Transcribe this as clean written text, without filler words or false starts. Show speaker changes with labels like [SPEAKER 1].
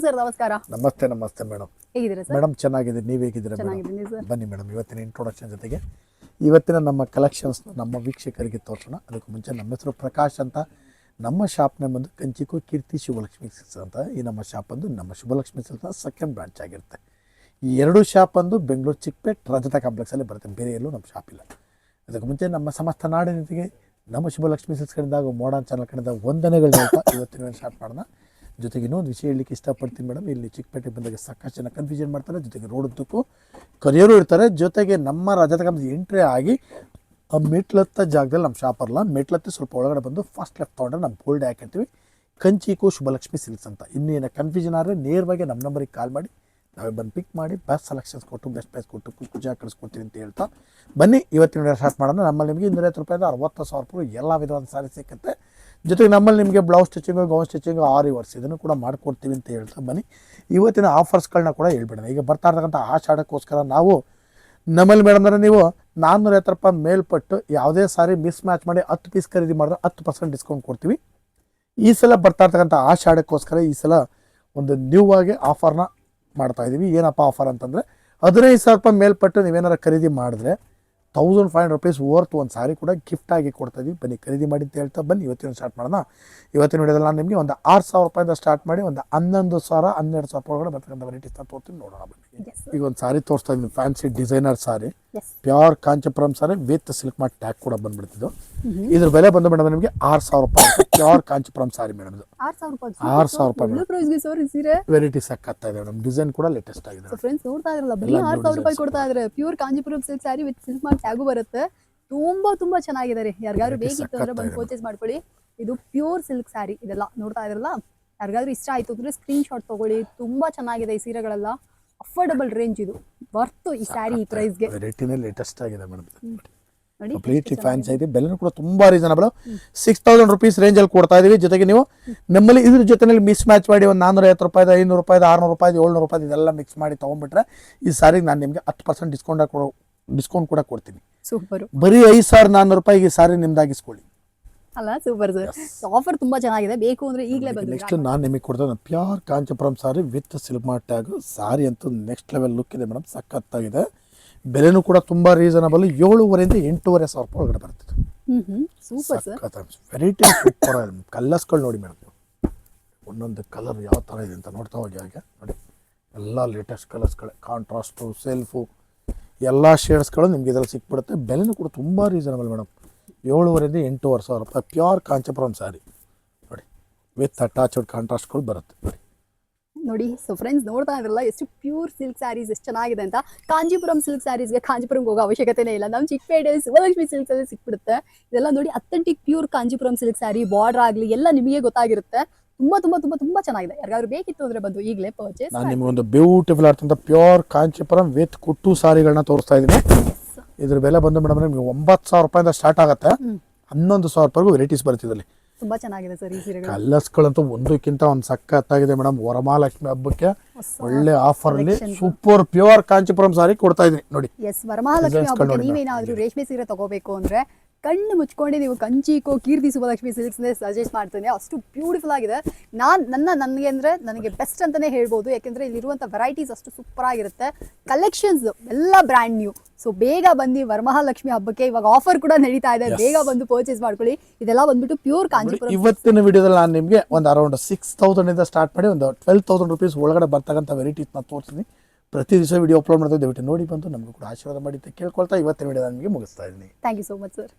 [SPEAKER 1] Sir, ನಮಸ್ಕಾರ.
[SPEAKER 2] ನಮಸ್ತೆ ನಮಸ್ತೆ ಮೇಡಮ್.
[SPEAKER 1] ಹೇಗಿದ್ದೀರಾ ಸರ್?
[SPEAKER 2] ಮೇಡಮ್ ಚೆನ್ನಾಗಿದ್ದೀನಿ, ನೀವು ಹೇಗಿದ್ದೀರಾ?
[SPEAKER 1] ಚೆನ್ನಾಗಿದ್ದೀನಿ ಸರ್.
[SPEAKER 2] ಬನ್ನಿ ಮೇಡಮ್, ಇವತ್ತಿನ ಇಂಟ್ರೊಡಕ್ಷನ್ ಜೊತೆಗೆ ಇವತ್ತಿನ ನಮ್ಮ ಕಲೆಕ್ಷನ್ಸ್ ನಮ್ಮ ವೀಕ್ಷಕರಿಗೆ ತೋರಿಸೋಣ. ಅದಕ್ಕೂ ಮುಂಚೆ ನಮ್ಮ ಹೆಸರು ಪ್ರಕಾಶ್ ಅಂತ. ನಮ್ಮ ಶಾಪ್ನ ಬಂದು ಕಂಚಿಕೋ ಕೀರ್ತಿ ಶುಭಲಕ್ಷ್ಮಿ ಸಿಲ್ಕ್ಸ್ ಅಂತ. ಈ ನಮ್ಮ ಶಾಪ್ ಬಂದು ನಮ್ಮ ಶುಭಲಕ್ಷ್ಮಿ ಸಿಲ್ಕ್ಸ್ನ ಸೆಕೆಂಡ್ ಬ್ರಾಂಚ್ ಆಗಿರುತ್ತೆ. ಈ ಎರಡು ಶಾಪ್ ಬಂದು ಬೆಂಗಳೂರು ಚಿಕ್ಕಪೇಟ್ ರಜತ ಕಾಂಪ್ಲೆಕ್ಸಲ್ಲಿ ಬರುತ್ತೆ, ಬೇರೆ ಎಲ್ಲೂ ನಮ್ಮ ಶಾಪ್ ಇಲ್ಲ. ಅದಕ್ಕೂ ಮುಂಚೆ ನಮ್ಮ ಸಮಸ್ತ ನಾಡಿನಿಗೆ ನಮ್ಮ ಶುಭಲಕ್ಷ್ಮಿ ಸಿಲ್ಕ್ಸ್ ಕಡೆಯಿಂದ ಹಾಗೂ ಮಾಡರ್ನ್ ಚಾನಲ್ ಕಡೆಯಿಂದ ವಂದನೆಗಳು ಹೇಳ್ತಾ ಇವತ್ತಿನ ಸ್ಟಾರ್ಟ್ ಮಾಡೋಣ. ಜೊತೆಗೆ ಇನ್ನೊಂದು ವಿಷಯ ಹೇಳಲಿಕ್ಕೆ ಇಷ್ಟಪಡ್ತೀನಿ ಮೇಡಮ್. ಇಲ್ಲಿ ಚಿಕ್ಕಪೇಟೆ ಬಂದಾಗ ಸಾಕಷ್ಟು ಜನ ಕನ್ಫ್ಯೂಷನ್ ಮಾಡ್ತಾರೆ, ಜೊತೆಗೆ ರೋಡ್ ಉದ್ದಕ್ಕೂ ಕರಿಯರು ಇರ್ತಾರೆ. ಜೊತೆಗೆ ನಮ್ಮ ರಜತ ಕಾಂಪ್ಲೆಕ್ಸ್ ಎಂಟ್ರಿ ಆಗಿ ಆ ಮೆಟ್ಲತ್ತ ಜಾಗದಲ್ಲಿ ನಮ್ಮ ಶಾಪ್ ಅಲ್ಲ, ಮೆಟ್ಲತ್ತಿ ಸ್ವಲ್ಪ ಒಳಗಡೆ ಬಂದು ಫಸ್ಟ್ ಲೆಫ್ಟ್ ತೊಗೊಂಡ್ರೆ ನಮ್ಮ ಬೋಲ್ಡ್ ಹಾಕಿರ್ತೀವಿ, ಕಂಚಿಕೋ ಶುಭಲಕ್ಷ್ಮಿ ಸಿಲ್ಕ್ಸ್ ಅಂತ. ಇನ್ನೇನು ಕನ್ಫ್ಯೂಷನ್ ಆದರೆ ನೇರವಾಗಿ ನಮ್ಮ ನಂಬರಿಗೆ ಕಾಲ್ ಮಾಡಿ ನಾವೇ ಬಂದು ಪಿಕ್ ಮಾಡಿ ಬೆಸ್ಟ್ ಸೆಲೆಕ್ಷನ್ಸ್ ಕೊಟ್ಟು ಬೆಸ್ಟ್ ಪ್ರೈಸ್ ಕೊಟ್ಟು ಕುಜಾ ಕಳಿಸ್ಕೊಡ್ತೀವಿ ಅಂತ ಹೇಳ್ತಾ ಬನ್ನಿ ಇವತ್ತಿನ ಸ್ಟಾರ್ಟ್ ಮಾಡೋಣ. ನಮ್ಮಲ್ಲಿ ನಿಮಗೆ 250 ರೂಪಾಯಿಂದ 60,000 ರೂಪಾಯಿ ಎಲ್ಲ ವಿಧವಾದ ಸಾರಿ ಸಿಗುತ್ತೆ. ಜೊತೆಗೆ ನಮ್ಮಲ್ಲಿ ನಿಮಗೆ ಬ್ಲೌಸ್ ಸ್ಟಿಚಿಂಗು, ಗೌನ್ ಸ್ಟಿಚಿಂಗು, ಆರಿ ವರ್ಕ್ಸ್ ಇದನ್ನು ಕೂಡ ಮಾಡಿಕೊಡ್ತೀವಿ ಅಂತ ಹೇಳ್ತಾ ಬನ್ನಿ ಇವತ್ತಿನ ಆಫರ್ಸ್ಗಳನ್ನ ಕೂಡ ಹೇಳ್ಬಿಡೋಣ. ಈಗ ಬರ್ತಾ ಇರ್ತಕ್ಕಂಥ ಆಷಾಢಕ್ಕೋಸ್ಕರ ನಾವು ನಮ್ಮಲ್ಲಿ ಮೇಡಮ್ರೆ ನೀವು 450 ರೂಪಾಯಿ ಮೇಲ್ಪಟ್ಟು ಯಾವುದೇ ಸಾರಿ ಮಿಸ್ ಮ್ಯಾಚ್ ಮಾಡಿ 10 ಪೀಸ್ ಖರೀದಿ ಮಾಡಿದ್ರೆ 10% ಡಿಸ್ಕೌಂಟ್ ಕೊಡ್ತೀವಿ. ಈ ಸಲ ಬರ್ತಾ ಇರ್ತಕ್ಕಂಥ ಆಷಾಢಕ್ಕೋಸ್ಕರ ಈ ಸಲ ಒಂದು ನ್ಯೂ ಆಗಿ ಆಫರ್ನ ಮಾಡ್ತಾಯಿದ್ದೀವಿ. ಏನಪ್ಪ ಆಫರ್ ಅಂತಂದರೆ 15,000 ರೂಪಾಯಿ ಮೇಲ್ಪಟ್ಟು ನೀವೇನಾರು ಖರೀದಿ ಮಾಡಿದ್ರೆ 1500 ರೂಪೀಸ್ ವರ್ತ್ ಒಂದು ಸಾರಿ ಕೂಡ ಗಿಫ್ಟ್ ಆಗಿ ಕೊಡ್ತಾಯಿದ್ವಿ. ಬನ್ನಿ ಖರೀದಿ ಮಾಡಿ ಅಂತ ಹೇಳ್ತಾ ಬನ್ನಿ ಇವತ್ತಿನ ಸ್ಟಾರ್ಟ್ ಮಾಡೋಣ. ಇವತ್ತಿನ ವಿಡಿಯೋದಲ್ಲಿ ನಾನು ನಿಮಗೆ ಒಂದು 6,000 ರೂಪಾಯಿಂದ ಸ್ಟಾರ್ಟ್ ಮಾಡಿ ಒಂದು 11,000 12,000 ರೂಪಾಯಿ ಒಳಗಡೆ ಬರ್ತಕ್ಕಂಥ ವೆರೈಟೀಸ್ನ ತೋರಿಸ್ತೀನಿ, ನೋಡೋಣ ಬನ್ನಿ. ಈಗ ಒಂದು ಸಾರಿ ತೋರಿಸ್ತಾ ಇದ್ದೀನಿ, fancy designer sorry, pure Kanchipuram sari with silk mart tag ಕೂಡ ಬಂದ್ಬಿಡ್ತಿದ್ದು. ಇದ್ರ ಬೆಲೆ ಬಂದು ಮೇಡಮ್ ನಿಮಗೆ 6,000 ರೂಪಾಯಿ. ಪ್ಯೂರ್ ಕಾಂಚಿಪುರಂ ಸಾರಿ ಮೇಡಮ್, ಇದು 6,000 ರೂಪಾಯಿ. ವೆರೈಟಿ ಸಕ್ಕತ್ತಾ ಇದೆ ಮೇಡಮ್, ಡಿಸೈನ್ ಕೂಡ ಲೇಟೆಸ್ಟ್ ಆಗಿದೆ.
[SPEAKER 1] ಫ್ರೆಂಡ್ಸ್ ನೋಡ್ತಾ ಇದ್ರಲ್ಲ, ಬರೀ 6,000 ರೂಪಾಯಿ ಕೊಡ್ತಾ ಇದ್ರೆ pure Kanchipuram silk sari with silk mark tag ಬರುತ್ತೆ. ತುಂಬಾ ಚೆನ್ನಾಗಿದೆ ರೀ. ಯಾರಿಗಾದ್ರು ಬೇಕಿತ್ತು ಅಂದ್ರೆ ಬಂದು ಪರ್ಚೇಸ್ ಮಾಡ್ಕೊಳ್ಳಿ. ಇದು ಪ್ಯೂರ್ ಸಿಲ್ಕ್ ಸ್ಯಾರಿ, ಇದೆಲ್ಲ ನೋಡ್ತಾ ಇದ್ರಲ್ಲ, ಯಾರಿಗಾದ್ರು ಇಷ್ಟ ಆಯ್ತು ಅಂದ್ರೆ ಸ್ಕ್ರೀನ್ ಶಾಟ್ ತಗೊಳ್ಳಿ. ತುಂಬಾ ಚೆನ್ನಾಗಿದೆ ಈ ಸೀರೆಗಳೆಲ್ಲ, ಅಫೋರ್ಡಬಲ್ ರೇಂಜ್, ಇದು ವರ್ತ್ ಈ ಸ್ಯಾರಿ ಈ ಪ್ರೈಸ್ಗೆ.
[SPEAKER 2] ವೆರೈಟಿನೇ ಲೇಟೆಸ್ಟ್ ಆಗಿದೆ ಮೇಡಮ್, ಕಂಪ್ಲೀಟ್ಲಿ ಫ್ಯಾನ್ಸಿ ಇದೆ. ಬೆಲೆನೂ ಕೂಡ ತುಂಬಾ ರೀಸನಬಲ್, 6,000 ರೂಪೀಸ್ ರೇಂಜ್ ಅಲ್ಲಿ ಕೊಡ್ತಾ ಇದೀವಿ. ಜೊತೆಗೆ ನೀವು ನಮ್ಮಲ್ಲಿ ಇದ್ರ ಜೊತೆನಲ್ಲಿ ಮಿಸ್ ಮ್ಯಾಚ್ ಮಾಡಿ ಒಂದು 450 ರೂಪಾಯಿ, 500 ರೂಪಾಯಿ, 600 ರೂಪಾಯಿ, 700 ರೂಪಾಯಿ ಇದೆಲ್ಲ ಮಿಕ್ಸ್ ಮಾಡಿ ತಗೊಂಡ್ಬಿಟ್ರೆ ಈ ಸಾರಿಗೆ ನಾನು ನಿಮಗೆ 10% ಡಿಸ್ಕೌಂಟ್ ಕೂಡ ಕೊಡ್ತೀನಿ.
[SPEAKER 1] ಸೂಪರ್.
[SPEAKER 2] ಬರೀ 5,400 ರೂಪಾಯಿಗೆ ಸಾರಿ ನಿಮ್ದಾಗಿಸ್ಕೊಳ್ಳಿ
[SPEAKER 1] ಅಲ್ಲ. ಸೂಪರ್ ಸರ್, ಆಫರ್ ತುಂಬಾ ಚೆನ್ನಾಗಿದೆ. ಬೇಕು ಅಂದ್ರೆ ಈಗಲೇ ಬಂದು.
[SPEAKER 2] ನೆಕ್ಸ್ಟ್ ನಾನು ನಿಮಗೆ ಕೊಡ್ತೇನೆ pure Kanchipuram sari with silk mark tag sari ಅಂತೂ ನೆಕ್ಸ್ಟ್ ಲೆವೆಲ್ ಲುಕ್ ಇದೆ ಮೇಡಮ್, ಸಖತ್ತಾಗಿದೆ. ಬೆಲೆನೂ ಕೂಡ ತುಂಬಾ ರೀಸನಬಲ್, 7,500 8,500 ರೂಪಾಯಿ ಒಳಗಡೆ ಬರ್ತದೆ.
[SPEAKER 1] Super sir.
[SPEAKER 2] Variety super. ಕಲರ್ಸ್ಗಳು ನೋಡಿ ಮೇಡಮ್, ಒಂದೊಂದು ಕಲರ್ ಯಾವ ಥರ ಇದೆ ಅಂತ ನೋಡ್ತಾ ಹೋಗಿ. ಹಾಗೆ ನೋಡಿ, ಎಲ್ಲ ಲೇಟೆಸ್ಟ್ ಕಲರ್ಸ್ಗಳೇ, ಕಾಂಟ್ರಾಸ್ಟು, ಸೆಲ್ಫು ಎಲ್ಲ ಶೇಡ್ಸ್ಗಳು ನಿಮ್ಗೆ ಇದರಲ್ಲಿ ಸಿಕ್ಬಿಡುತ್ತೆ. ಬೆಲೆನೂ ಕೂಡ ತುಂಬ ರೀಸನಬಲ್ ಮೇಡಮ್, 7,500 8,500 ರೂಪಾಯಿ. ಪ್ಯೂರ್ ಕಾಂಚಿಪುರಂ ಸಾರಿ ನೋಡಿ ವಿತ್ ಅಟ್ಯಾಚ್ಡ್ ಕಾಂಟ್ರಾಸ್ಟ್ಗಳು ಬರುತ್ತೆ
[SPEAKER 1] ನೋಡಿ. ಸೊ ಫ್ರೆಂಡ್ಸ್ ನೋಡ್ತಾ ಇದ್ರಲ್ಲ ಎಷ್ಟು ಪ್ಯೂರ್ ಸಿಲ್ಕ್ ಸ್ಯಾರೀಸ್ ಎಷ್ಟು ಚೆನ್ನಾಗಿದೆ ಅಂತ. ಕಾಂಜಿಪುರಂ ಸಿಲ್ಕ್ ಸ್ಯಾರೀಸ್ಗೆ ಕಾಂಜಿಪುರಂಗೆ ಹೋಗೋ ಅವಶ್ಯಕತೆನೇ ಇಲ್ಲ, ನಮ್ಮ ಚಿಕ್ಕಪೇಟೆ ಶಿವಲಕ್ಷ್ಮಿ ಸಿಲ್ಕ್ಸ್ ಅಲ್ಲಿ ಸಿಕ್ಬಿಡುತ್ತೆ. ಇದೆಲ್ಲ ನೋಡಿ authentic pure Kanchipuram silk sari, border ಆಗಲಿ ಎಲ್ಲ ನಿಮಗೆ ಗೊತ್ತಾಗಿರುತ್ತೆ. ತುಂಬಾ ಚೆನ್ನಾಗಿದೆ. ಯಾರಿಗಾದ್ರು ಬೇಕಿತ್ತು ಅಂದ್ರೆ ಬಂದು ಈಗಲೇ ಪರ್ಚೇಸ್.
[SPEAKER 2] ನಾನು ನಿಮಗೆ ಒಂದು ಬ್ಯೂಟಿಫುಲ್ ಆದಂತ ಪ್ಯೂರ್ ಕಾಂಚಿಪುರಂ ವಿತ್ ಕುಟ್ಟು ಸಾರಿಗಳನ್ನ ತೋರಿಸ್ತಾ ಇದ್ದೀನಿ. ಇದ್ರ ಬೆಲೆ ಬಂದು ಮೇಡಮ್ ನಿಮಗೆ 9,000 ರೂಪಾಯಿಂದ ಸ್ಟಾರ್ಟ್ ಆಗುತ್ತೆ, 11,000 ರೂಪಾಯಿಗೂ ವೆರೈಟೀಸ್ ಬರ್ತಿದ್ದಲ್ಲಿ.
[SPEAKER 1] ತುಂಬಾ ಚೆನ್ನಾಗಿದೆ ಸರ್ ಈ ಸೀರೆಗಳು.
[SPEAKER 2] ಕಲರ್ಸ್ಗಳಂತೂ ಒಂದಕ್ಕಿಂತ ಒಂದು ಸಕ್ಕತ್ತಾಗಿದೆ ಮೇಡಮ್. ವರಮಹಾಲಕ್ಷ್ಮಿ ಹಬ್ಬಕ್ಕೆ ಒಳ್ಳೆ ಆಫರ್ ಅಲ್ಲಿ ಸೂಪರ್ ಪ್ಯೂರ್ ಕಾಂಚಿಪುರಂ ಸಾರಿ ಕೊಡ್ತಾ ಇದೀನಿ ನೋಡಿ.
[SPEAKER 1] ಎಸ್, ವರಮಹಾಲಕ್ಷ್ಮಿ ಹಬ್ಬಕ್ಕೆ ನೀವೇನಾದ್ರೂ ರೇಷ್ಮೆ ಸೀರೆ ತಗೋಬೇಕು ಅಂದ್ರೆ ಕಣ್ಣು ಮುಚ್ಕೊಂಡು ನೀವು ಕಂಚಿಕೋ ಕೀರ್ತಿ ಶುಭಲಕ್ಷ್ಮಿ ಸಿಲ್ಕ್ಸ್ ಸಜೆಸ್ಟ್ ಮಾಡ್ತೀನಿ. ಅಷ್ಟು ಬ್ಯೂಟಿಫುಲ್ ಆಗಿದೆ. ನನಗೆ ಬೆಸ್ಟ್ ಅಂತಾನೆ ಹೇಳ್ಬೋದು, ಯಾಕೆಂದ್ರೆ ಇಲ್ಲಿರುವಂತ ವೆರೈಟೀಸ್ ಅಷ್ಟು ಸೂಪರ್ ಆಗಿರುತ್ತೆ. ಕಲೆಕ್ಷನ್ಸ್ ಎಲ್ಲ ಬ್ರ್ಯಾಂಡ್ ನ್ಯೂ. ಸೊ ಬೇಗ ಬಂದು ವರಮಹಾಲಕ್ಷ್ಮಿ ಹಬ್ಬಕ್ಕೆ ಇವಾಗ ಆಫರ್ ಕೂಡ ನಡೀತಾ ಇದೆ, ಬೇಗ ಬಂದು ಪರ್ಚೇಸ್ ಮಾಡ್ಕೊಳ್ಳಿ. ಇದೆಲ್ಲ ಬಂದ್ಬಿಟ್ಟು ಪ್ಯೂರ್ ಕಾಂಚಿಪುರಂ.
[SPEAKER 2] ಇವತ್ತಿನ ವಿಡಿಯೋದಲ್ಲಿ ನಾನು ನಿಮಗೆ ಒಂದು ಅರೌಂಡ್ 6,000 ಇಂದ ಸ್ಟಾರ್ಟ್ ಮಾಡಿ ಒಂದು 12,000 ರೂಪೀಸ್ ಒಳಗಡೆ ಬರ್ತಕ್ಕಂಥ ವೆರೈಟೀಸ್ನ ತೋರಿಸ್ತೀನಿ. ಪ್ರತಿ ದಿವಸ ವಿಡಿಯೋ ಅಪ್ಲೋಡ್ ಮಾಡ್ತಾ ದಯವಿಟ್ಟು ನೋಡಿ ಬಂದು ನಮಗೂ ಕೂಡ ಆಶೀರ್ವಾದ ಮಾಡಿ ಅಂತ ಕೇಳ್ಕೊಳ್ತಾ ಇವತ್ತಿನ ವಿಡಿಯೋ ನಿಮಗೆ ಮುಗಿಸ್ತಾ ಇದ್ದೀನಿ.
[SPEAKER 1] Thank you so much sir.